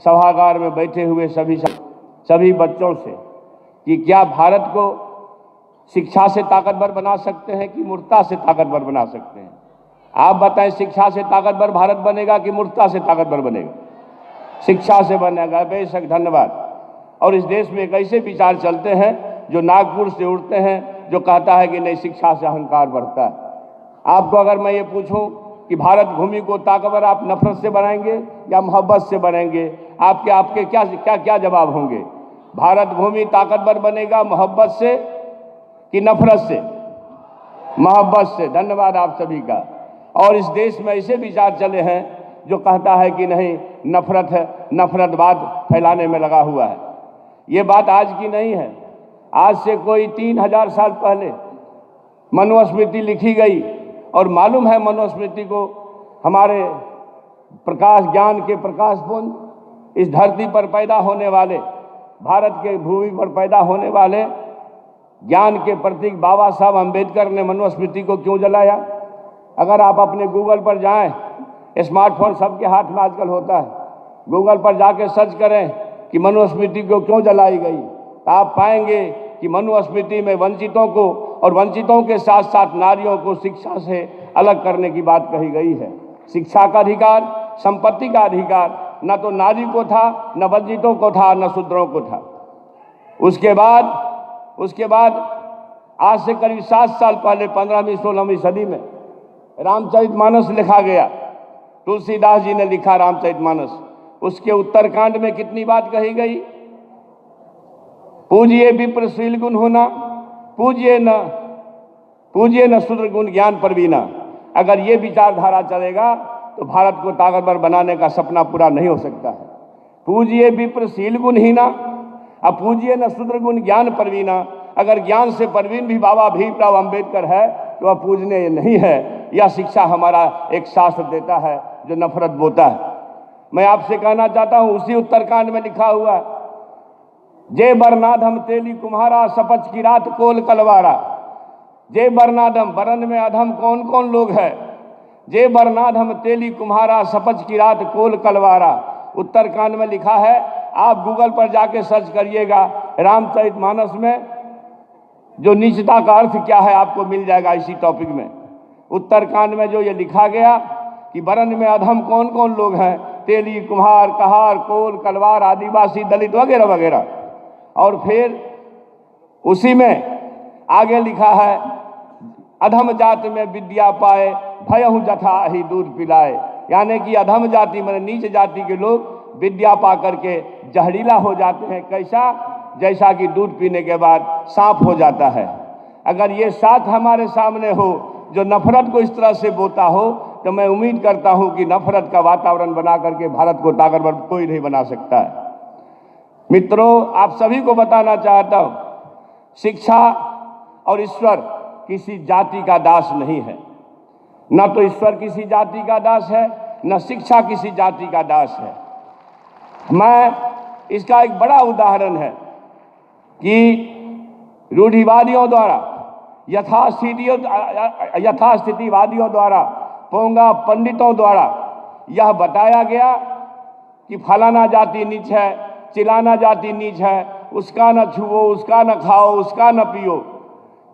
सभागार में बैठे हुए सभी बच्चों से कि क्या भारत को शिक्षा से ताकतवर बना सकते हैं कि मूर्खता से ताकतवर बना सकते हैं? आप बताएं, शिक्षा से ताकतवर भारत बनेगा कि मूर्खता से ताकतवर बनेगा? शिक्षा से बनेगा। बेशक, धन्यवाद। और इस देश में एक ऐसे विचार चलते हैं जो नागपुर से उड़ते हैं, जो कहता है कि नहीं, शिक्षा से अहंकार बढ़ता है। आपको अगर मैं ये पूछूं कि भारत भूमि को ताकतवर आप नफरत से बनाएंगे या मोहब्बत से बनाएंगे, आपके क्या क्या क्या जवाब होंगे? भारत भूमि ताकतवर बनेगा मोहब्बत से कि नफरत से? मोहब्बत से। धन्यवाद आप सभी का। और इस देश में ऐसे विचार चले हैं जो कहता है कि नहीं, नफरत है, नफरतवाद फैलाने में लगा हुआ है। ये बात आज की नहीं है। आज से कोई 3000 साल पहले मनुस्मृति लिखी गई, और मालूम है मनुस्मृति को हमारे प्रकाश ज्ञान के प्रकाशपुंज इस धरती पर पैदा होने वाले, भारत के भूमि पर पैदा होने वाले ज्ञान के प्रतीक बाबा साहब अम्बेडकर ने मनुस्मृति को क्यों जलाया? अगर आप अपने गूगल पर जाएं, स्मार्टफोन सबके हाथ में आजकल होता है, गूगल पर जाके सर्च करें कि मनुस्मृति को क्यों जलाई गई, तो आप पाएंगे कि मनुस्मृति में वंचितों को और वंचितों के साथ साथ नारियों को शिक्षा से अलग करने की बात कही गई है। शिक्षा का अधिकार, संपत्ति का अधिकार न तो नारी को था, न वंचितों को था, न शूद्रों को था। उसके बाद आज से करीब 7 साल पहले 15वीं 16वीं सदी में रामचरितमानस लिखा गया। तुलसीदास जी ने लिखा रामचरितमानस। उसके उत्तरकांड में कितनी बात कही गई? पूजिए विप्रशील गुण होना, पूजिए न शूद्र गुण ज्ञान परवीना। अगर ये विचारधारा चलेगा तो भारत को ताकतवर बनाने का सपना पूरा नहीं हो सकता है। पूजिए विप्रशील गुण हीना, अब पूजिए न शूद्र गुण ज्ञान परवीना। अगर ज्ञान से परवीन भी बाबा भीमराव अंबेडकर है तो वह पूजने नहीं है। यह शिक्षा हमारा एक शास्त्र देता है जो नफरत बोता है। मैं आपसे कहना चाहता हूं, उसी उत्तरकांड में लिखा हुआ, जय बरनाधम तेली कुम्हारा, सपच की रात कोल कलवारा। जय बरनाधम, बरन में अधम कौन कौन लोग हैं? जय बरनाधम तेली कुम्हारा, सपच की रात कोल कलवारा। उत्तरकांड में लिखा है, आप गूगल पर जाके सर्च करिएगा, रामचरितमानस में जो नीचता का अर्थ क्या है आपको मिल जाएगा इसी टॉपिक में। उत्तरकांड में जो ये लिखा गया कि बरन में अधम कौन कौन लोग हैं, तेली, कुम्हार, कहार, कोल, कलवार, आदिवासी, दलित वगैरह वगैरह। और फिर उसी में आगे लिखा है, अधम जाति में विद्या पाए, भयहु जथा ही दूध पिलाए। यानी कि अधम जाति में नीच जाति के लोग विद्या पा करके जहरीला हो जाते हैं। कैसा? जैसा कि दूध पीने के बाद सांप हो जाता है। अगर ये साथ हमारे सामने हो जो नफरत को इस तरह से बोता हो, तो मैं उम्मीद करता हूं कि नफरत का वातावरण बना करके भारत को ताकतवर कोई नहीं बना सकता है। मित्रों, आप सभी को बताना चाहता हूं, शिक्षा और ईश्वर किसी जाति का दास नहीं है। न तो ईश्वर किसी जाति का दास है, न शिक्षा किसी जाति का दास है। मैं इसका एक बड़ा उदाहरण है कि रूढ़िवादियों द्वारा, यथास्थितिवादियों द्वारा, पोंगा पंडितों द्वारा यह बताया गया कि फलाना जाति नीच है, चिलाना जाति नीच है, उसका न छुओ, उसका न खाओ, उसका न पियो।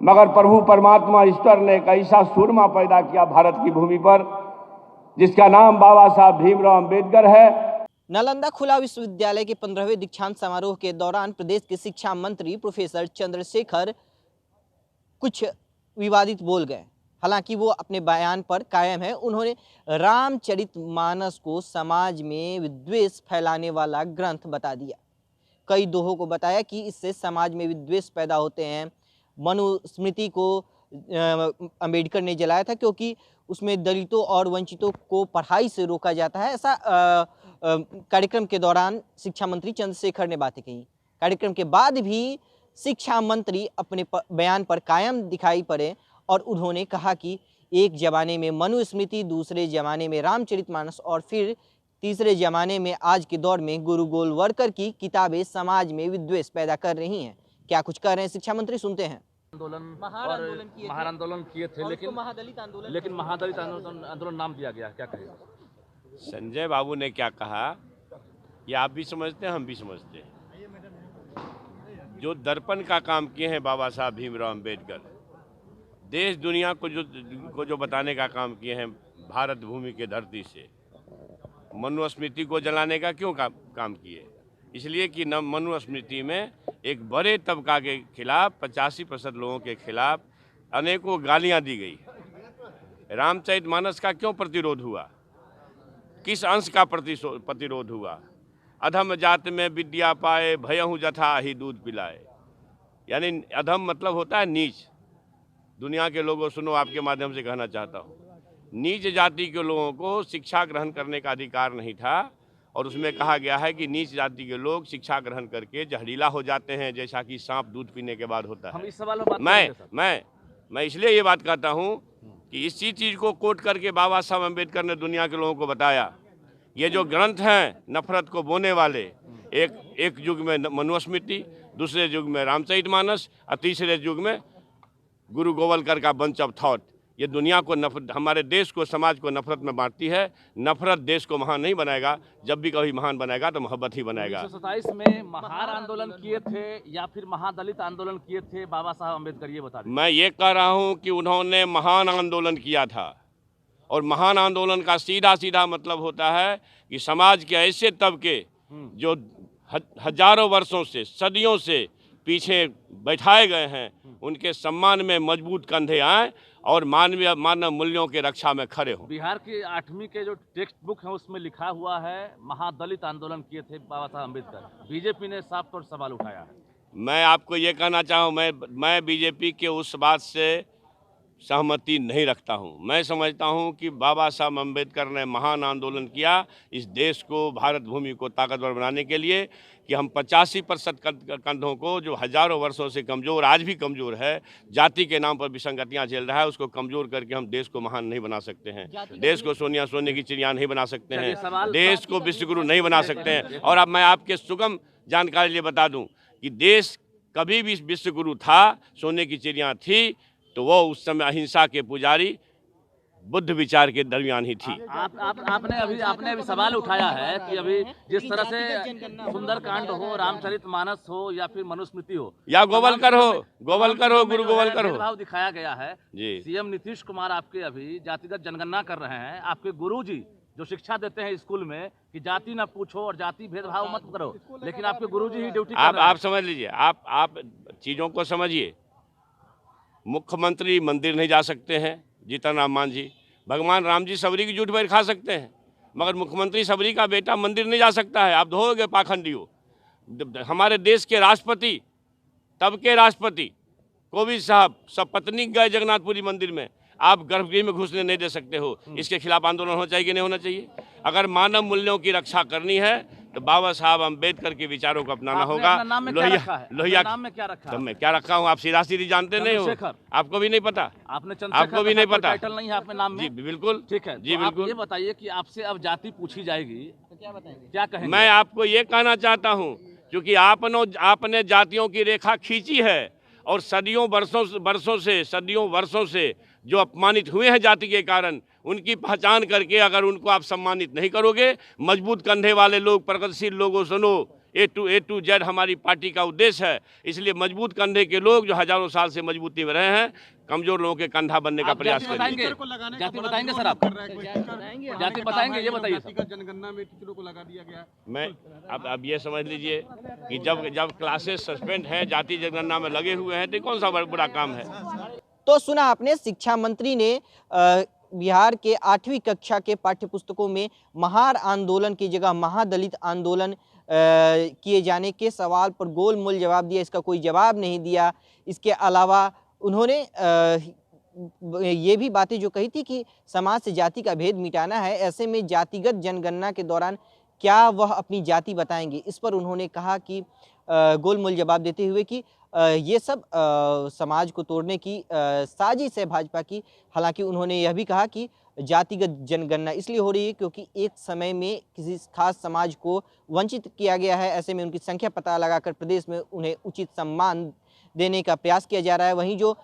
मगर प्रभु परमात्मा ईश्वर ने एक ऐसा सूरमा पैदा किया भारत की भूमि पर जिसका नाम बाबा साहब भीमराव अंबेडकर है। नालंदा खुला विश्वविद्यालय के 15वें दीक्षांत समारोह के दौरान प्रदेश के शिक्षा मंत्री प्रोफेसर चंद्रशेखर कुछ विवादित बोल गए। हालांकि वो अपने बयान पर कायम है। उन्होंने रामचरितमानस को समाज में विद्वेष फैलाने वाला ग्रंथ बता दिया। कई दोहों को बताया कि इससे समाज में विद्वेष पैदा होते हैं। मनुस्मृति को अंबेडकर ने जलाया था क्योंकि उसमें दलितों और वंचितों को पढ़ाई से रोका जाता है। ऐसा कार्यक्रम के दौरान शिक्षा मंत्री चंद्रशेखर ने बातें कही। कार्यक्रम के बाद भी शिक्षा मंत्री अपने बयान पर कायम दिखाई पड़े और उन्होंने कहा कि एक जमाने में मनुस्मृति, दूसरे जमाने में रामचरितमानस और फिर तीसरे जमाने में आज के दौर में गुरु गोलवलकर की किताबें समाज में विद्वेष पैदा कर रही हैं। क्या कुछ कर रहे हैं शिक्षा मंत्री, सुनते हैं। महार आंदोलन किए थे, लेकिन महादलित आंदोलन नाम दिया गया, क्या कहेगा? संजय बाबू ने क्या कहा ये आप भी समझते हैं, हम भी समझते हैं। जो दर्पण का काम किए हैं बाबा साहब भीमराव अम्बेडकर, देश दुनिया को जो बताने का काम किए हैं भारत भूमि के धरती से, मनुस्मृति को जलाने का क्यों काम किए? इसलिए कि न मनुस्मृति में एक बड़े तबका के खिलाफ 85% लोगों के खिलाफ अनेकों गालियां दी गई। रामचरितमानस का क्यों प्रतिरोध हुआ? किस अंश का प्रतिरोध हुआ? अधम जात में विद्या पाए, भयहु जथा ही दूध पिलाए। यानी अधम मतलब होता है नीच। दुनिया के लोगों सुनो, आपके माध्यम से कहना चाहता हूँ, नीच जाति के लोगों को शिक्षा ग्रहण करने का अधिकार नहीं था, और उसमें कहा गया है कि नीच जाति के लोग शिक्षा ग्रहण करके जहरीला हो जाते हैं, जैसा कि सांप दूध पीने के बाद होता है। हम इस सवाल में बात करेंगे सर। मैं इसलिए ये बात कहता हूँ कि इसी चीज़ को कोट करके बाबा साहब अम्बेडकर ने दुनिया के लोगों को बताया। ये जो ग्रंथ हैं नफरत को बोने वाले, एक युग में मनुस्मृति, दूसरे युग में रामचरितमानस और तीसरे युग में गुरु गोवलकर का बंच ऑफ थॉट, ये दुनिया को हमारे देश को, समाज को नफरत में बांटती है। नफरत देश को महान नहीं बनाएगा, जब भी कभी महान बनाएगा तो मोहब्बत ही बनाएगा। 1927 में महार आंदोलन किए थे या फिर महादलित आंदोलन किए थे बाबा साहब अम्बेडकर, ये बता दीजिए। मैं ये कह रहा हूँ कि उन्होंने महान आंदोलन किया था, और महान आंदोलन का सीधा सीधा मतलब होता है कि समाज के ऐसे तबके जो हजारों वर्षों से, सदियों से पीछे बैठाए गए हैं, उनके सम्मान में मजबूत कंधे आए और मानव मूल्यों के रक्षा में खड़े हों। बिहार की 8वीं के जो टेक्स्ट बुक है उसमें लिखा हुआ है महादलित आंदोलन किए थे बाबा साहब अम्बेडकर। बीजेपी ने साफ तौर सवाल उठाया है। मैं आपको ये कहना चाहूँ, मैं बीजेपी के उस बात से सहमति नहीं रखता हूँ। मैं समझता हूँ कि बाबा साहब अम्बेडकर ने महान आंदोलन किया इस देश को, भारत भूमि को ताकतवर बनाने के लिए, कि हम 85% कंधों को, जो हजारों वर्षों से कमज़ोर, आज भी कमज़ोर है, जाति के नाम पर विसंगतियाँ झेल रहा है, उसको कमज़ोर करके हम देश को महान नहीं बना सकते हैं। देश को सोने की चिड़िया नहीं बना सकते हैं, देश को विश्वगुरु नहीं बना सकते हैं। और अब मैं आपके सुगम जानकारी लिए बता दूँ कि देश कभी भी विश्वगुरु था, सोने की चिड़िया थी, तो वो उस समय अहिंसा के पुजारी बुद्ध विचार के दरमियान ही थी। आपने अभी सवाल उठाया है कि अभी जिस तरह से सुंदरकांड हो, रामचरितमानस हो या फिर मनुस्मृति हो या गोवलकर हो, गुरु गोवलकर हो, भाव दिखाया गया है जी। सीएम नीतीश कुमार आपके अभी जातिगत जनगणना कर रहे हैं। आपके गुरुजी जो शिक्षा देते हैं स्कूल में कि जाति ना पूछो और जाति भेदभाव मत करो, लेकिन आपके गुरुजी ही ड्यूटी कर रहे हैं। आप समझ लीजिए, आप चीज़ों को समझिए। मुख्यमंत्री मंदिर नहीं जा सकते हैं, जीतन राम मांझी। भगवान राम जी सबरी की जूठ बैर खा सकते हैं, मगर मुख्यमंत्री सबरी का बेटा मंदिर नहीं जा सकता है। आप धोओगे पाखंडी हो। हमारे देश के राष्ट्रपति, तब के राष्ट्रपति कोविंद साहब सपत्नीक गए जगन्नाथपुरी मंदिर में, आप गर्भगृह में घुसने नहीं दे सकते हो। इसके खिलाफ आंदोलन होना चाहिए कि नहीं होना चाहिए? अगर मानव मूल्यों की रक्षा करनी है तो बाबा साहब अम्बेडकर के विचारों को अपनाना होगा। लोहिया नाम में क्या रखा है? मैं क्या रखा हूँ, आप सीधा सीधी जानते नहीं हो, आपको भी नहीं पता। आपको भी नहीं पता। टाइटल नहीं है आपके नाम में? जी बिल्कुल, ठीक है जी, बिल्कुल। ये बताइए कि आपसे अब जाति पूछी जाएगी तो क्या बताएंगे, क्या कहेंगे? मैं आपको ये कहना चाहता हूँ, क्योंकि आपने जातियों की रेखा खींची है, और सदियों वर्षों से जो अपमानित हुए हैं जाति के कारण, उनकी पहचान करके अगर उनको आप सम्मानित नहीं करोगे, मजबूत कंधे वाले लोग, प्रगतिशील लोगों सुनो, ए टू जेड हमारी पार्टी का उद्देश्य है। इसलिए मजबूत कंधे के लोग जो हजारों साल से मजबूती में रहे हैं, कमजोर लोगों के कंधा बनने का प्रयास करेंगे। जाति बताएंगे सर, आप जाति बताएंगे, ये बताइए सर। जनगणना में टीचरों को लगा दिया गया। मैं अब ये समझ लीजिए कि जब क्लासेस सस्पेंड हैं, जाति जनगणना में लगे हुए हैं, तो कौन सा बुरा काम है? तो सुना आपने, शिक्षा मंत्री ने बिहार के 8वीं कक्षा के पाठ्य पुस्तकों में महार आंदोलन की जगह महादलित आंदोलन किए जाने के सवाल पर गोलमोल जवाब दिया। इसका कोई जवाब नहीं दिया। इसके अलावा उन्होंने ये भी बातें जो कही थी कि समाज से जाति का भेद मिटाना है, ऐसे में जातिगत जनगणना के दौरान क्या वह अपनी जाति बताएंगे? इस पर उन्होंने कहा कि गोलमोल जवाब देते हुए कि ये सब समाज को तोड़ने की साजिश है भाजपा की। हालांकि उन्होंने यह भी कहा कि जातिगत जनगणना इसलिए हो रही है क्योंकि एक समय में किसी खास समाज को वंचित किया गया है, ऐसे में उनकी संख्या पता लगाकर प्रदेश में उन्हें उचित सम्मान देने का प्रयास किया जा रहा है। वहीं जो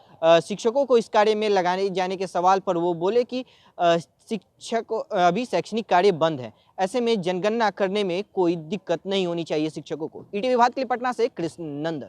शिक्षकों को इस कार्य में लगाने जाने के सवाल पर वो बोले कि शिक्षक अभी शैक्षणिक कार्य बंद है, ऐसे में जनगणना करने में कोई दिक्कत नहीं होनी चाहिए शिक्षकों को। ईटीवी भारत के लिए पटना से कृष्ण नंदन।